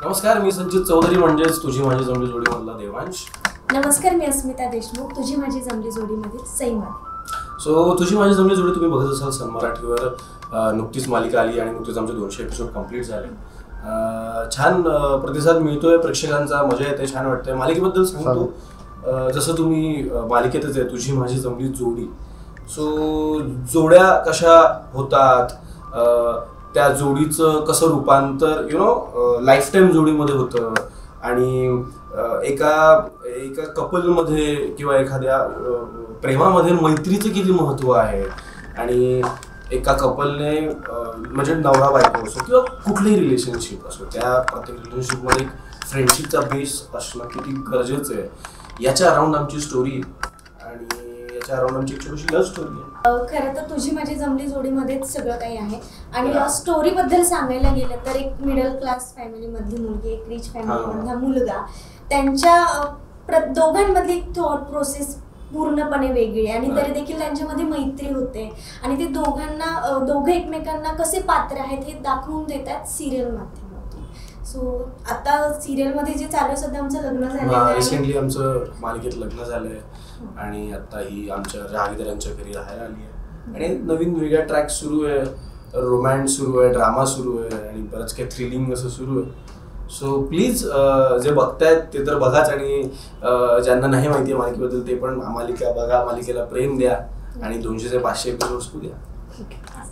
नमस्कार, मी संचित चौधरी म्हणजेच तुझी माझी जमली जोडी मधला देवांश. नमस्कार, मी अस्मिता देशमुख, तुझी माझी जमली जोडीमधील सैमा. सो तुझी माझी जमली जोडी तुम्ही बघत असाल सन मराठीवर. नुकतीच मालिका आली आणि नुकतीच आमचे 200 एपिसोड कंप्लीट झाले. छान प्रतिसाद मिळतोय प्रेक्षकांचा, मजा येते, छान वाटतंय. मालिकेबद्दल सांगतो, जसं तुम्ही मालिकेतच आहे तुझी माझी जमली जोडी. सो जोड्या कशा होतात, त्या जोडीचं कसं रूपांतर लाईफ टाईम जोडीमध्ये होतं आणि एका कपलमध्ये किंवा एखाद्या प्रेमामध्ये मैत्रीचं किती महत्त्व आहे आणि एका कपलने म्हणजे नवरा बायको असो किंवा कुठलंही रिलेशनशिप असो, त्या प्रत्येक रिलेशनशिपमध्ये फ्रेंडशिपचा बेस असणं किती गरजेचं आहे, याच्या अराउंड आमची स्टोरी आणि याच्या अराउंड आमची एक छोटीशी लव्ह स्टोरी आहे. खरं तर तुझी माझी जमली जोडीमध्येच सगळं काही आहे. आणि स्टोरीबद्दल सांगायला गेलं तर एक मिडल क्लास फॅमिलीमधली मुलगी, एक रिच फॅमिलीमधला मुलगा, त्यांच्या दोघांमधली थॉट प्रोसेस पूर्णपणे वेगळी आहे आणि तरी देखील त्यांच्यामध्ये मैत्री होते आणि ते दोघं एकमेकांना कसे पात्र आहेत हे दाखवून देतात सिरियल माध्यमातून. सो आता सिरियलमध्ये जे चालू आहे, सध्या आमचं लग्न झालं, रिसेंटली आमचं मालिकेत लग्न झालंय आणि आता ही आमच्या जहागीरदारांच्या घरी राहायला आली आहे आणि नवीन वेगळ्या ट्रॅक सुरू आहे, रोमॅन्स सुरू आहे, ड्रामा सुरू आहे आणि बरंच काही थ्रिलिंग असं सुरू आहे. सो प्लीज जे बघतायत ते तर बघाच आणि ज्यांना नाही माहिती आहे मालिकेबद्दल ते पण मालिका बघा, मालिकेला प्रेम द्या आणि 200 ते 500 एपिसोड्स द्या.